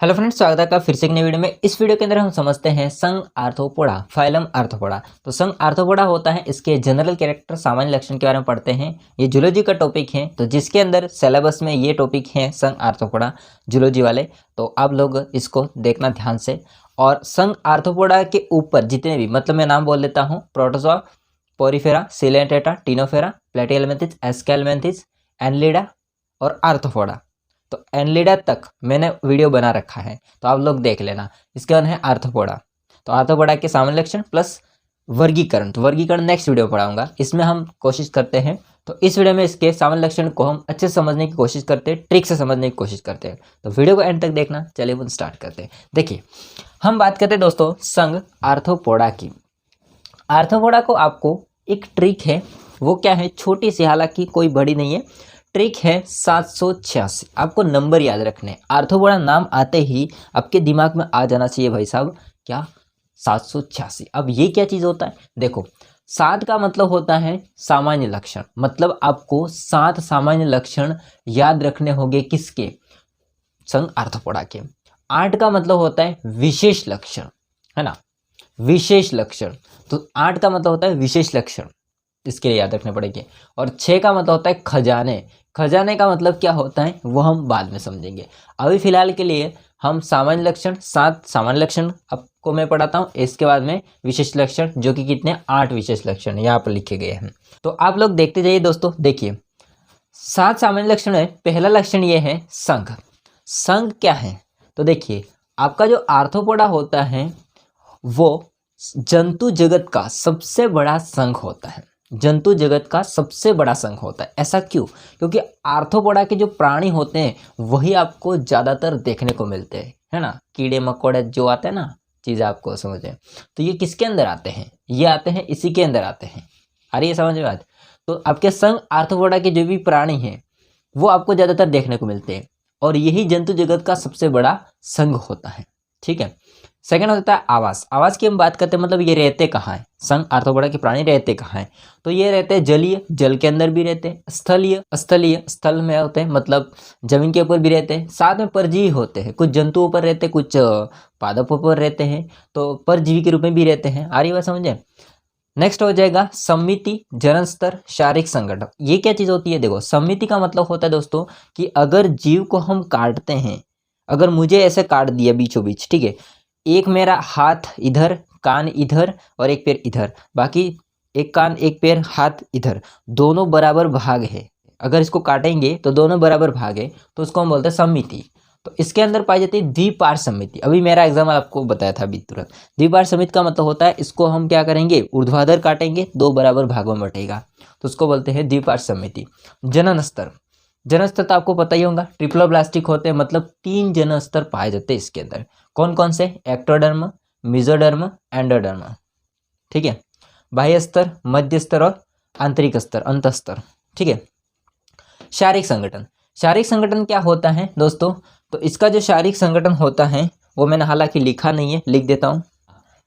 Hello friends, स्वागत है आपका फिर से एक नई वीडियो में। इस वीडियो के अंदर हम समझते हैं संघ आर्थ्रोपोडा, फाइलम आर्थ्रोपोडा। तो संघ आर्थ्रोपोडा होता है, इसके जनरल कैरेक्टर, सामान्य लक्षण के बारे में पढ़ते हैं। ये जूलॉजी का टॉपिक है, तो जिसके अंदर सिलेबस में ये टॉपिक है संघ आर्थ्रोपोडा जूलॉजी वाले, तो आप लोग इसको देखना ध्यान से। और संघ आर्थ्रोपोडा के ऊपर जितने भी, मतलब मैं नाम बोल देता हूँ: प्रोटोजोआ, पोरिफेरा, सिलेंटेटा, टिनोफेरा, प्लेटिहेल्मिंथिस, एस्केल्मिंथिस, एनलिडा और आर्थ्रोपोडा। तो एनलिडा तक मैंने वीडियो बना रखा है, तो आप लोग देख लेना। इसके बाद है आर्थ्रोपोडा। तो आर्थ्रोपोडा के सामान्य लक्षण प्लस वर्गीकरण, तो वर्गीकरण नेक्स्ट वीडियो पढ़ाऊंगा। इसमें हम कोशिश करते हैं, तो इस वीडियो में इसके सामान्य लक्षण को हम अच्छे से समझने की कोशिश करते हैं, ट्रिक से समझने की कोशिश करते हैं। तो वीडियो को एंड तक देखना। चलिए हम स्टार्ट करते हैं। देखिए, हम बात करते हैं दोस्तों संघ आर्थ्रोपोडा की। आर्थ्रोपोडा को आपको एक ट्रिक है, वो क्या है, छोटी सी, हालांकि कोई बड़ी नहीं है। ट्रिक है 786। आपको नंबर याद रखने। आर्थ्रोपोडा नाम आते ही आपके दिमाग में आ जाना चाहिए भाई साहब, क्या, 786। अब ये क्या चीज़ होता है, देखो, 7 का मतलब होता है सामान्य लक्षण, मतलब आपको 7 सामान्य लक्षण याद रखने होंगे। किसके? संघ आर्थ्रोपोडा के। 8 का मतलब होता है विशेष लक्षण, है ना, विशेष लक्षण। तो 8 का मतलब होता है विशेष लक्षण, इसके लिए याद रखने पड़ेंगे। और 6 का मतलब होता है खजाने। खजाने का मतलब क्या होता है वो हम बाद में समझेंगे। अभी फिलहाल के लिए हम सामान्य लक्षण, 7 सामान्य लक्षण आपको मैं पढ़ाता हूँ। इसके बाद में विशेष लक्षण, जो कि कितने, 8 विशेष लक्षण यहाँ पर लिखे गए हैं। तो आप लोग देखते जाइए दोस्तों। देखिए, 7 सामान्य लक्षण है। पहला लक्षण ये है संघ। संघ क्या है, तो देखिए, आपका जो आर्थ्रोपोडा होता है वो जंतु जगत का सबसे बड़ा संघ होता है। जंतु जगत का सबसे बड़ा संघ होता है। ऐसा क्यों? क्योंकि आर्थ्रोपोडा के जो प्राणी होते हैं वही आपको ज़्यादातर देखने को मिलते हैं, है ना। कीड़े मकोड़े जो आते हैं ना, चीज़ें आपको समझे, तो ये किसके अंदर आते हैं? ये आते हैं, इसी के अंदर आते हैं। आ रही है समझ में बात? तो आपके संघ आर्थ्रोपोडा के जो भी प्राणी हैं वो आपको ज़्यादातर देखने को मिलते हैं, और यही जंतु जगत का सबसे बड़ा संघ होता है। ठीक है। सेकंड होता है आवास। आवास की हम बात करते हैं, मतलब ये रहते कहाँ हैं, संघ आर्थ्रोपोडा के प्राणी रहते कहाँ हैं? तो ये रहते हैं जलीय, जल के अंदर भी रहते हैं। स्थलीय, स्थलीय, स्थल में होते हैं, मतलब जमीन के ऊपर भी रहते हैं। साथ में परजीवी होते हैं, कुछ जंतुओं पर रहते हैं, कुछ पादपों पर रहते हैं, तो परजीवी के रूप में भी रहते हैं। आ रही बात समझे? नेक्स्ट हो जाएगा समिति, जनन स्तर, शारीरिक संगठन। ये क्या चीज़ होती है? देखो, समिति का मतलब होता है दोस्तों कि अगर जीव को हम काटते हैं, अगर मुझे ऐसे काट दिया बीचों बीच, ठीक है, एक मेरा हाथ इधर, कान इधर और एक पैर इधर, बाकी एक कान एक पैर हाथ इधर, दोनों बराबर भाग है। अगर इसको काटेंगे तो दोनों बराबर भाग है, तो उसको हम बोलते हैं समिति। तो इसके अंदर पाई जाती है द्विपार्श्व समिति। अभी मेरा एग्जाम्पल आपको बताया था अभी तुरंत। द्विपार्श्व समिति का मतलब होता है, इसको हम क्या करेंगे, ऊर्ध्वाधर काटेंगे, 2 बराबर भागों में बटेगा, तो उसको बोलते हैं द्विपार्श्व समिति। जनन स्तर, जनन स्तर तो आपको पता ही होगा, ट्रिप्लोब्लास्टिक होते हैं, मतलब 3 जनन स्तर पाए जाते हैं इसके अंदर। कौन कौन से? Ectoderm, mesoderm, endoderm. ठीक है। बाह्य स्तर, मध्य स्तर और आंतरिक स्तर, अंतस्तर। ठीक है। शारीरिक संगठन, शारीरिक संगठन क्या होता है दोस्तों? तो इसका जो शारीरिक संगठन होता है वो मैंने हालांकि लिखा नहीं है, लिख देता हूँ।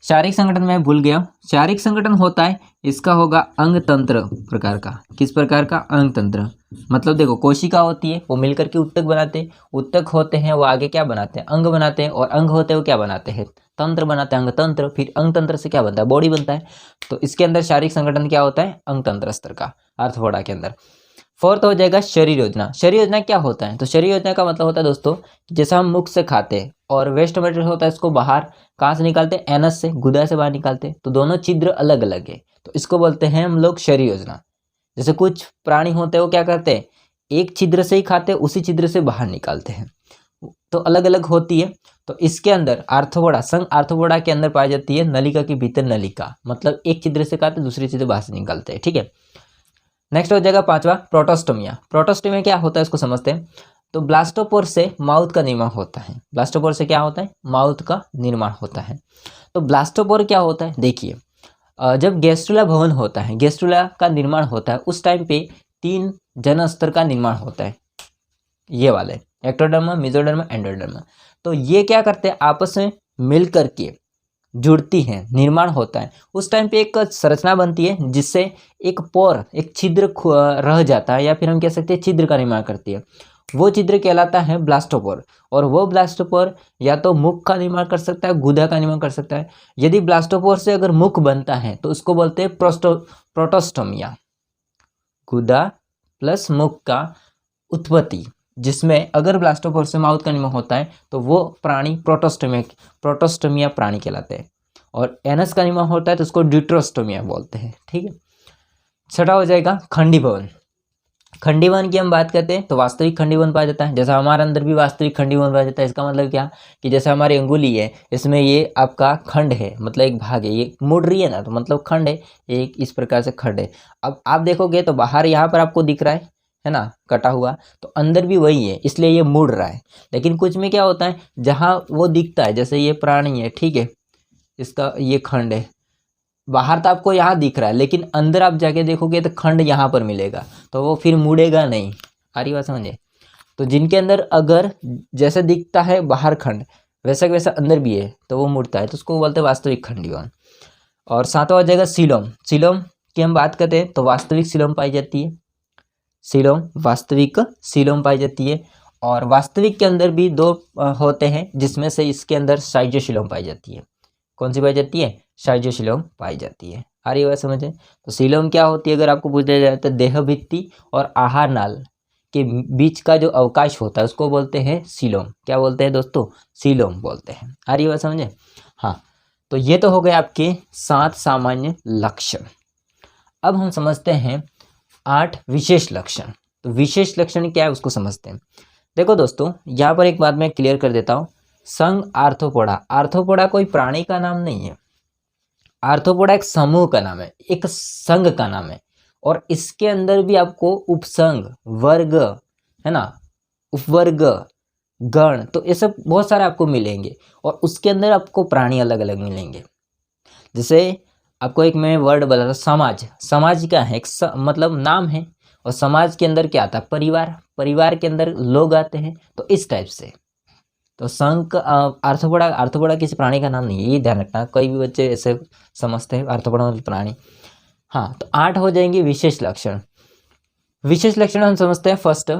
शारीरिक संगठन मैं भूल गया हूँ। शारीरिक संगठन होता है, इसका होगा अंग तंत्र प्रकार का। किस प्रकार का? अंग तंत्र। मतलब देखो, कोशिका होती है, वो मिलकर के उत्तक बनाते हैं, उत्तक होते हैं वो आगे क्या बनाते हैं, अंग बनाते हैं, और अंग होते हैं वो क्या बनाते हैं, तंत्र बनाते हैं, अंग तंत्र। फिर अंग तंत्र से क्या बनता है, बॉडी बनता है। तो इसके अंदर शारीरिक संगठन क्या होता है, अंग तंत्र स्तर का, आर्थ्रोपोडा के अंदर। फोर्थ हो जाएगा शरीर योजना। शरीर योजना क्या होता है? तो शरीर योजना का मतलब होता है दोस्तों, जैसा हम मुख से खाते हैं और वेस्ट मटेरियल होता है, इसको बाहर कहाँ से निकालते हैं, एनस से, गुदा से बाहर निकालते हैं, तो दोनों छिद्र अलग अलग है, तो इसको बोलते हैं हम लोग शरीर योजना। जैसे कुछ प्राणी होते हैं वो क्या करते हैं, एक छिद्र से ही खाते हैं, उसी छिद्र से बाहर निकालते हैं, तो अलग अलग होती है। तो इसके अंदर आर्थ्रोपोडा, संघ आर्थ्रोपोडा के अंदर पाई जाती है नलिका के भीतर नलिका, मतलब एक छिद्र से खाते दूसरी छिद्र बाहर से निकालते हैं। ठीक है। नेक्स्ट हो जाएगा 5वां प्रोटोस्टोमिया। प्रोटोस्टोमिया क्या होता है इसको समझते हैं। तो ब्लास्टोपोर से माउथ का निर्माण होता है। ब्लास्टोपोर से क्या होता है, माउथ का निर्माण होता है। तो ब्लास्टोपोर क्या होता है, देखिए, जब गैस्ट्रुला भवन होता है, गैस्ट्रुला का निर्माण होता है, उस टाइम पे 3 जनन स्तर का निर्माण होता है, ये वाले, एक्टोडर्म, मेसोडर्म, एंडोडर्म। तो ये क्या करते हैं, आपस में मिल करके जुड़ती हैं, निर्माण होता है। उस टाइम पे एक संरचना बनती है जिससे एक पोर, एक छिद्र रह जाता है, या फिर हम कह सकते हैं छिद्र का निर्माण करती है। वो छिद्र कहलाता है ब्लास्टोपोर। और वो ब्लास्टोपोर या तो मुख का निर्माण कर सकता है, गुदा का निर्माण कर सकता है। यदि ब्लास्टोपोर से अगर मुख बनता है तो उसको बोलते हैं प्रोटोस्टोमिया, गुदा प्लस मुख का उत्पत्ति, जिसमें अगर ब्लास्टोपोर से माउथ का निर्माण होता है तो वो प्राणी प्रोटोस्टोमिया प्राणी कहलाते हैं। और एनस का निर्माण होता है तो उसको ड्यूट्रोस्टोमिया बोलते हैं। ठीक है, छठा हो जाएगा खंडीभवन। खंडीभवन की हम बात करते हैं तो वास्तविक खंडीभवन पाया जाता है। जैसा हमारे अंदर भी वास्तविक खंडीभवन पाया जाता है, इसका मतलब क्या कि जैसे हमारी अंगुली है, इसमें ये आपका खंड है, मतलब एक भाग है, ये मुड़ रही है ना, तो मतलब खंड है, एक इस प्रकार से खंड है। अब आप देखोगे तो बाहर यहाँ पर आपको दिख रहा है ना, कटा हुआ, तो अंदर भी वही है, इसलिए ये मुड़ रहा है। लेकिन कुछ में क्या होता है, जहाँ वो दिखता है, जैसे ये प्राणी है, ठीक है, इसका ये खंड है, बाहर तो आपको यहाँ दिख रहा है, लेकिन अंदर आप जाके देखोगे तो खंड यहाँ पर मिलेगा, तो वो फिर मुड़ेगा नहीं। आ रही बात समझे? तो जिनके अंदर अगर जैसे दिखता है बाहर खंड, वैसा वैसा अंदर भी है, तो वो मुड़ता है, तो उसको बोलते हैं वास्तविक खंडीभवन। और सातवां हो जाएगा सीलोम। सीलोम की हम बात करते हैं तो वास्तविक सीलोम पाई जाती है, सीलोम, वास्तविक सीलोम पाई जाती है। और वास्तविक के अंदर भी दो होते हैं, जिसमें से इसके अंदर साइजियोसीलोम पाई जाती है। कौन सी पाई जाती है? साइजियोसीलोम पाई जाती है। आ रही बात समझे? तो सीलोम क्या होती है, अगर आपको पूछा जाए तो देह भित्ति और आहार नाल के बीच का जो अवकाश होता है उसको बोलते हैं सीलोम। क्या बोलते हैं दोस्तों? सीलोम बोलते हैं। आ रही बात समझे? हाँ, तो ये तो हो गए आपके 7 सामान्य लक्षण। अब हम समझते हैं 8 विशेष लक्षण। तो विशेष लक्षण क्या है उसको समझते हैं। देखो दोस्तों, यहाँ पर एक बात मैं क्लियर कर देता हूँ। संघ आर्थ्रोपोडा, आर्थ्रोपोडा कोई प्राणी का नाम नहीं है, आर्थ्रोपोडा एक समूह का नाम है, एक संघ का नाम है। और इसके अंदर भी आपको उपसंघ, वर्ग, है ना, उपवर्ग, गण, तो ये सब बहुत सारे आपको मिलेंगे। और उसके अंदर आपको प्राणी अलग अलग मिलेंगे। जैसे आपको एक मैं वर्ड बताता, समाज। समाज क्या है? एक मतलब नाम है। और समाज के अंदर क्या आता है? परिवार। परिवार के अंदर लोग आते हैं। तो इस टाइप से तो संघ, आर्थ्रोपोडा, आर्थ्रोपोडा किसी प्राणी का नाम नहीं है, ये ध्यान रखना। कई भी बच्चे ऐसे समझते हैं आर्थ्रोपोडा मतलब प्राणी। हाँ, तो 8 हो जाएंगे विशेष लक्षण। विशेष लक्षण हम समझते हैं। फर्स्ट,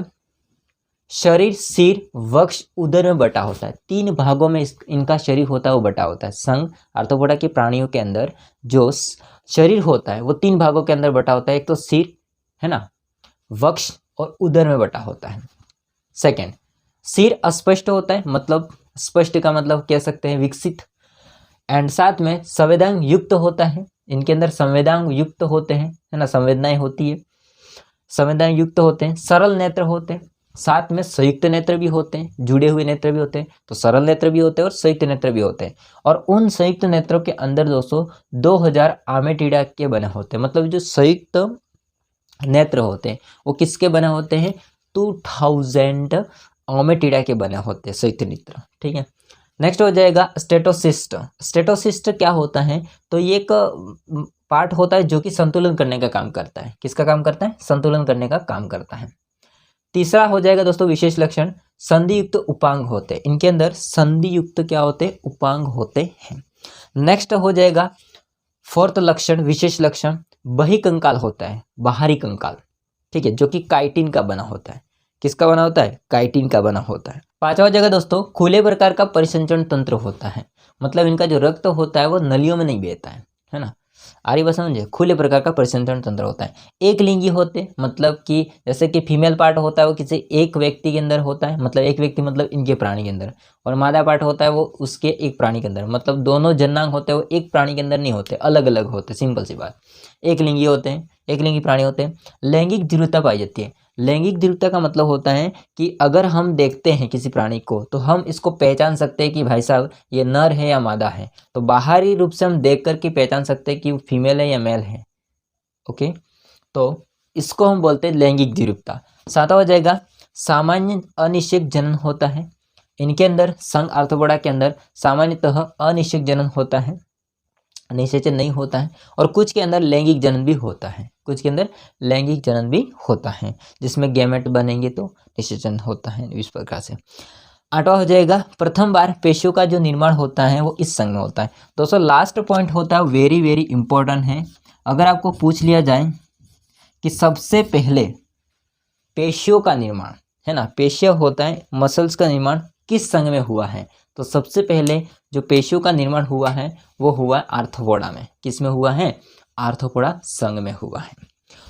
शरीर सिर वक्ष उदर में बटा होता है। 3 भागों में इनका शरीर होता है, वो बटा होता है। संघ आर्थ्रोपोडा के प्राणियों के अंदर जो शरीर होता है वो 3 भागों के अंदर बटा होता है। एक तो सिर, है ना, वक्ष और उदर में बटा होता है। सेकेंड, सिर अस्पष्ट होता है, मतलब स्पष्ट का मतलब कह सकते हैं विकसित। एंड साथ में संवेदांग युक्त होता है, इनके अंदर संवेदांग युक्त होते हैं, है ना, संवेदनाएं होती है, संवेदनाएं युक्त होते हैं। सरल नेत्र होते हैं, साथ में संयुक्त नेत्र भी होते हैं, जुड़े हुए नेत्र भी होते हैं। तो सरल नेत्र भी होते हैं और संयुक्त नेत्र भी होते हैं। और उन संयुक्त नेत्रों के अंदर दोस्तों 2000 आमेटिडा के बने होते हैं। मतलब जो संयुक्त नेत्र होते हैं वो किसके बने होते हैं? 2000 ओमेटिडा के बने होते हैं संयुक्त नेत्र। ठीक है, नेक्स्ट हो जाएगा स्टेटोसिस्ट। स्टेटोसिस्ट क्या होता है? तो ये एक पार्ट होता है जो कि संतुलन करने का काम करता है। किसका काम करता है? संतुलन करने का काम करता है। तीसरा हो जाएगा दोस्तों विशेष लक्षण, संधि युक्त उपांग होते हैं। इनके अंदर संधि युक्त क्या होते हैं? उपांग होते हैं। नेक्स्ट हो जाएगा फोर्थ लक्षण, विशेष लक्षण, बहिकंकाल होता है, बाहरी कंकाल। ठीक है, जो कि काइटिन का बना होता है। किसका बना होता है? काइटिन का बना होता है। पांचवा जगह दोस्तों खुले प्रकार का परिसंचरण तंत्र होता है। मतलब इनका जो रक्त होता है वो नलियों में नहीं बहता है ना। आरी बात समझे? खुले प्रकार का परिसंचरण तंत्र होता है। एक लिंगी होते, मतलब कि जैसे कि फीमेल पार्ट होता है वो किसी एक व्यक्ति के अंदर होता है, मतलब एक व्यक्ति मतलब इनके प्राणी के अंदर। और मादा पार्ट होता है वो उसके एक प्राणी के अंदर। मतलब दोनों जननांग होते हैं वो एक प्राणी के अंदर नहीं होते, अलग अलग होते। सिंपल सी बात, एक लिंगी होते हैं, एक लिंगी प्राणी होते हैं। लैंगिक दृढ़ता पाई जाती है। लैंगिक दृढ़ता का मतलब होता है कि अगर हम देखते हैं किसी प्राणी को तो हम इसको पहचान सकते हैं कि भाई साहब ये नर है या मादा है। तो बाहरी रूप से हम देख करके पहचान सकते हैं कि वो फीमेल है या मेल है। ओके, तो इसको हम बोलते हैं लैंगिक दृढ़ता। सातवां हो जाएगा सामान्य अनिश्चित जनन होता है। इनके अंदर संघ आर्थ्रोपोडा के अंदर सामान्यतः अनिश्चित जनन होता है, निषेचन नहीं होता है। और कुछ के अंदर लैंगिक जनन भी होता है, कुछ के अंदर लैंगिक जनन भी होता है, जिसमें गैमेट बनेंगे तो निषेचन होता है इस प्रकार से। आठवां हो जाएगा प्रथम बार पेशियों का जो निर्माण होता है वो इस संघ में होता है। दोस्तों लास्ट पॉइंट होता है वेरी वेरी इंपॉर्टेंट है। अगर आपको पूछ लिया जाए कि सबसे पहले पेशियों का निर्माण, है ना, पेशियाँ होता है, मसल्स का निर्माण किस संघ में हुआ है? तो सबसे पहले जो पेशियों का निर्माण हुआ है वो हुआ आर्थ्रोपोडा में। किस में हुआ है? आर्थ्रोपोडा संघ में हुआ है।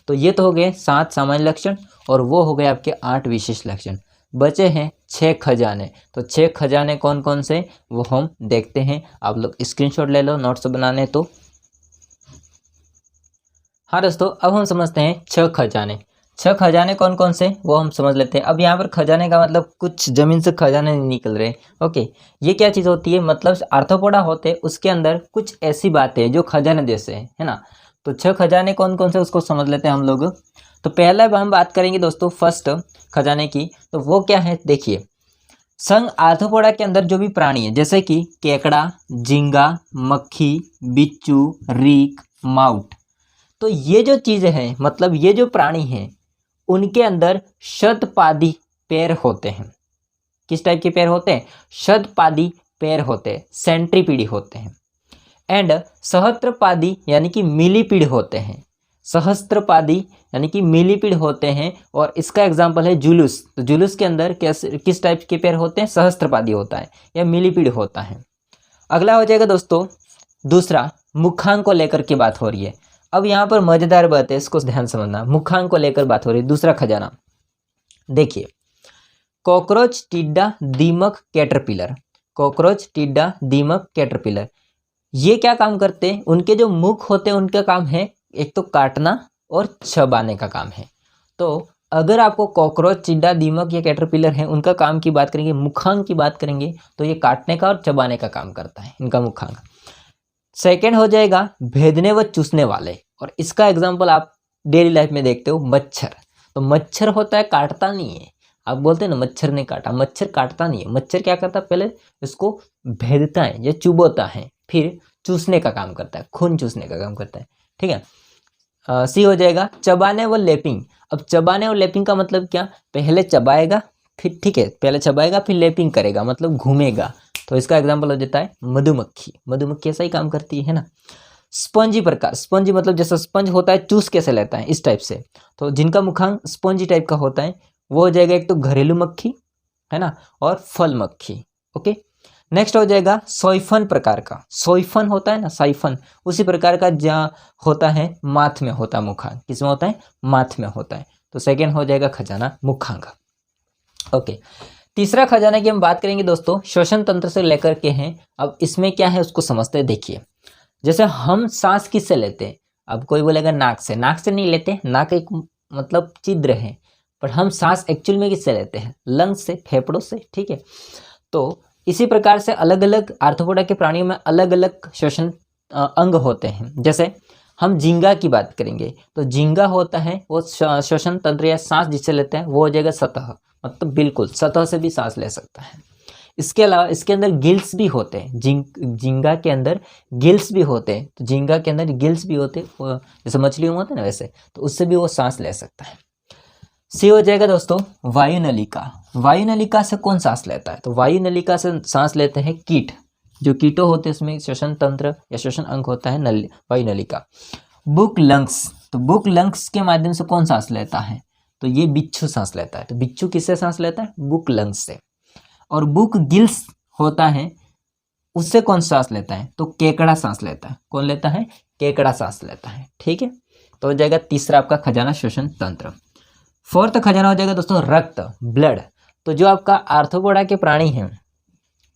तो ये तो हो गए 7 सामान्य लक्षण और वो हो गए आपके 8 विशेष लक्षण। बचे हैं 6 खजाने। तो 6 खजाने कौन कौन से वो हम देखते हैं। आप लोग स्क्रीनशॉट ले लो नोट्स बनाने तो। हाँ दोस्तों, अब हम समझते हैं 6 खजाने। 6 खजाने कौन कौन से वो हम समझ लेते हैं। अब यहाँ पर खजाने का मतलब कुछ जमीन से खजाने नहीं निकल रहे। ओके, ये क्या चीज़ होती है? मतलब आर्थ्रोपोडा होते हैं उसके अंदर कुछ ऐसी बातें हैं जो खजाने जैसे है ना। तो 6 खजाने कौन कौन से उसको समझ लेते हैं हम लोग। तो पहला हम बात करेंगे दोस्तों फर्स्ट खजाने की, तो वो क्या है देखिए। संघ आर्थ्रोपोडा के अंदर जो भी प्राणी है जैसे कि केकड़ा, झींगा, मक्खी, बिच्छू, रीक, माउट, तो ये जो चीज़ें हैं मतलब ये जो प्राणी हैं उनके अंदर शतपादी पैर होते हैं। किस टाइप के पैर होते हैं? शतपादी पैर होते हैं, सेंट्रीपीडी होते हैं। एंड सहस्त्रपादी यानी कि मिलीपीड होते हैं। सहस्त्रपादी यानी कि मिलीपीड होते हैं और इसका एग्जांपल है जुलूस। तो जुलूस के अंदर किस टाइप के पैर होते हैं? सहस्त्रपादी होता है या मिलीपीड होता है। अगला हो जाएगा दोस्तों दूसरा, मुखांक को लेकर के बात हो रही है। अब यहाँ पर मजेदार बात है, इसको ध्यान समझना। मुखांक को लेकर बात हो रही है। दूसरा खजाना देखिए, कॉकरोच, टिड्डा, दीमक, कैटरपिलर। कॉकरोच, टिड्डा, दीमक, कैटरपिलर, ये क्या काम करते हैं? उनके जो मुख होते हैं उनका काम है एक तो काटना और चबाने का काम है। तो अगर आपको कॉकरोच, टिड्डा, दीमक या कैटरपिलर है उनका काम की बात करेंगे, मुखांक की बात करेंगे, तो ये काटने का और चबाने का काम करता है इनका मुखांक। सेकेंड हो जाएगा भेदने व चूसने वाले, और इसका एग्जाम्पल आप डेली लाइफ में देखते हो, मच्छर। तो मच्छर होता है, काटता नहीं है। आप बोलते हैं ना मच्छर ने काटा, मच्छर काटता नहीं है। मच्छर क्या करता है? पहले इसको भेदता है या चुबोता है, फिर चूसने का काम करता है, खून चूसने का काम करता है। ठीक है। सी हो जाएगा चबाने व लेपिंग। अब चबाने और लेपिंग का मतलब क्या? पहले चबाएगा फिर, ठीक है, पहले चबाएगा फिर लेपिंग करेगा, मतलब घूमेगा। तो इसका एग्जाम्पल हो जाता है मधुमक्खी। मधुमक्खी ऐसा ही काम करती है ना। स्पंजी प्रकार, स्पंजी मतलब जैसा स्पंज होता है चूस कैसे लेता है, इस टाइप से। तो जिनका मुखांक स्पंजी टाइप का होता है वो हो जाएगा एक तो घरेलू मक्खी है ना, और फल मक्खी। ओके, नेक्स्ट हो जाएगा सोइफन प्रकार का। सोइफन होता है ना, साइफन, उसी प्रकार का जहाँ होता है माथ में होता है मुखांक। किसमें होता है? माथ में होता है। तो सेकेंड हो जाएगा खजाना मुखांक। ओके, तीसरा खजाना की हम बात करेंगे दोस्तों, श्वसन तंत्र से लेकर के हैं। अब इसमें क्या है उसको समझते हैं। देखिए, जैसे हम सांस किससे लेते हैं? अब कोई बोलेगा नाक से। नाक से नहीं लेते, नाक एक मतलब छिद्र है, पर हम सांस एक्चुअल में किससे लेते हैं? लंग्स से, फेफड़ों से। ठीक है, तो इसी प्रकार से अलग अलग आर्थ्रोपोडा के प्राणियों में अलग अलग श्वसन अंग होते हैं। जैसे हम झींगा की बात करेंगे तो झींगा होता है वो श्वसन तंत्र या सांस जिससे लेते हैं वो हो जाएगा सतह, मतलब बिल्कुल सतह से भी सांस ले सकता है। इसके अलावा इसके अंदर गिल्स भी होते हैं। झींगा के अंदर गिल्स भी होते हैं। तो झींगा के अंदर गिल्स भी होते हैं, जैसे मछलियों में होते हैं ना वैसे, तो उससे भी वो सांस ले सकता है। सी हो जाएगा दोस्तों वायुनलिका। वायुनलिका से कौन सांस लेता है? तो वायुनलिका से सांस लेते हैं कीट। जो कीटो होते हैं उसमें श्वसन तंत्र या श्वसन अंग होता है वायुनलिका। बुक लंग्स, तो बुक लंग्स के माध्यम से कौन सांस लेता है? तो ये बिच्छू सांस लेता है। तो बिच्छू किससे सांस लेता है? बुक लंग्स से। और बुक गिल्स होता है, उससे कौन सांस लेता है? तो केकड़ा सांस लेता है। कौन लेता है? केकड़ा सांस लेता है। ठीक है, तो हो जाएगा तीसरा आपका खजाना श्वसन तंत्र। फोर्थ खजाना हो जाएगा दोस्तों रक्त, ब्लड। तो जो आपका आर्थ्रोपोडा के प्राणी हैं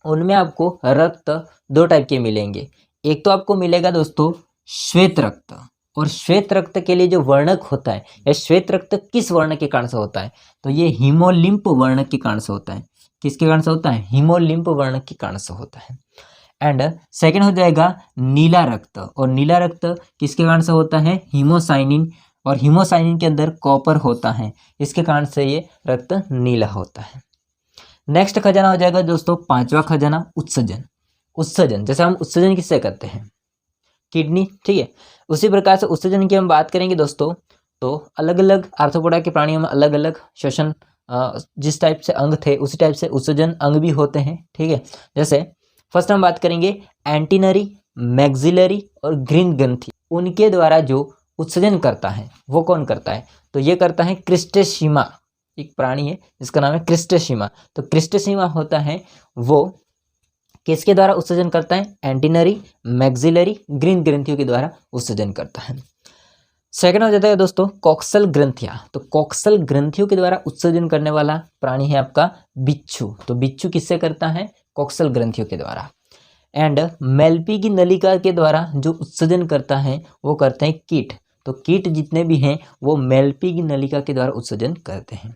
उनमें आपको रक्त 2 टाइप के मिलेंगे। एक तो आपको मिलेगा दोस्तों श्वेत रक्त, और श्वेत रक्त के लिए जो वर्णक होता है, या श्वेत रक्त किस वर्ण के कारण से होता है? तो ये हीमोलिम्फ वर्ण के कारण से होता है। किसके कारण से होता है? हीमोलिम्फ वर्ण के कारण से होता है। एंड सेकेंड हो जाएगा नीला रक्त, और नीला रक्त किसके कारण से होता है? हीमोसाइनिन, और हीमोसाइनिन के अंदर कॉपर होता है, इसके कारण से ये रक्त नीला होता है। नेक्स्ट खजाना हो जाएगा दोस्तों पांचवा खजाना उत्सर्जन। उत्सर्जन, जैसे हम उत्सर्जन किससे करते हैं? किडनी। ठीक है, उसी प्रकार से उत्सर्जन की हम बात करेंगे दोस्तों, तो अलग अलग आर्थ्रोपोडा के प्राणियों में अलग अलग श्वसन जिस टाइप से अंग थे उसी टाइप से उत्सर्जन अंग भी होते हैं। ठीक है, जैसे फर्स्ट हम बात करेंगे एंटीनरी, मैक्सिलरी और ग्रीन ग्रंथि। उनके द्वारा जो उत्सर्जन करता है वो कौन करता है? तो ये करता है क्रिस्टेशिमा। एक प्राणी है जिसका नाम है क्रिस्टेशिमा। तो क्रिस्टेशिमा होता है वो किसके द्वारा उत्सर्जन करता है? एंटीनरी मैक्सिलरी ग्रीन ग्रंथियों के द्वारा उत्सर्जन करता है। सेकंड हो जाता है दोस्तों कॉक्सल ग्रंथियां। तो कॉक्सल ग्रंथियों के द्वारा उत्सर्जन करने वाला प्राणी है आपका बिच्छू। तो बिच्छू किससे करता है? कॉक्सल ग्रंथियों के द्वारा। एंड मेल्पी की नलिका के द्वारा जो उत्सर्जन करता है वो करते हैं कीट। तो कीट जितने भी हैं वो मेल्पी की नलिका के द्वारा उत्सर्जन करते हैं।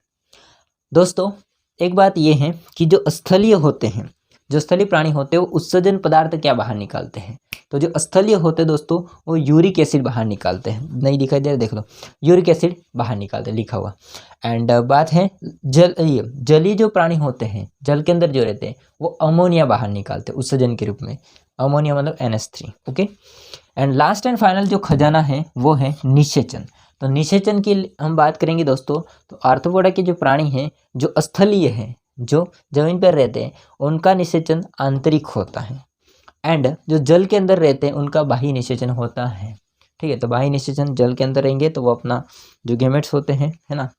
दोस्तों एक बात ये है कि जो स्थलीय होते हैं, जो स्थलीय प्राणी होते हैं वो उत्सर्जन पदार्थ क्या बाहर निकालते हैं? तो जो स्थलीय होते हैं दोस्तों वो यूरिक एसिड बाहर निकालते हैं। नहीं दिखाई दे रहा, देख लो, यूरिक एसिड बाहर निकालते हैं, लिखा हुआ। एंड बात है जलीय जो प्राणी होते हैं, जल के अंदर जो रहते हैं, वो अमोनिया बाहर निकालते हैं उत्सर्जन के रूप में। अमोनिया मतलब NH3। Okay. And last and final जो खजाना है वो है निषेचन। तो निषेचन की हम बात करेंगे दोस्तों, तो आर्थ्रोपोडा के जो प्राणी हैं जो स्थलीय हैं, जो जमीन पर रहते हैं, उनका निषेचन आंतरिक होता है। एंड जो जल के अंदर रहते हैं उनका बाह्य निषेचन होता है। ठीक है, तो बाह्य निषेचन जल के अंदर रहेंगे तो वो अपना जो गैमेट्स होते हैं, है ना,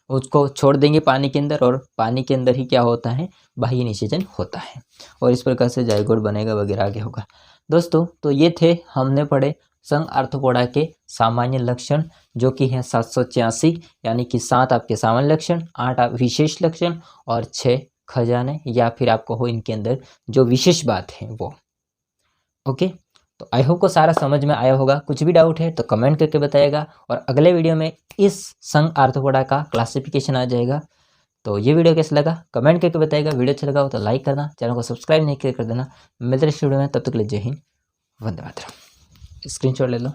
उसको छोड़ देंगे पानी के अंदर, और पानी के अंदर ही क्या होता है? बाह्य निषेचन होता है। और इस प्रकार से जाइगोट बनेगा वगैरह आगे होगा। दोस्तों तो ये थे हमने पढ़े संघ आर्थ्रोपोडा के सामान्य लक्षण, जो कि है 786, यानी कि 7 आपके सामान्य लक्षण, 8 विशेष लक्षण और 6 खजाने, या फिर आपको हो इनके अंदर जो विशेष बात है वो। ओके, तो आई होप को सारा समझ में आया होगा। कुछ भी डाउट है तो कमेंट करके बताइएगा, और अगले वीडियो में इस संघ आर्थ्रोपोडा का क्लासिफिकेशन आ जाएगा। तो ये वीडियो कैसा लगा कमेंट करके बताइएगा। वीडियो अच्छा लगा हो तो लाइक करना, चैनल को सब्सक्राइब नहीं कर देना। मिलते हैं इस वीडियो में, तब तक के लिए जय हिंद, वंदे मातरम। स्क्रीनशॉट ले लो।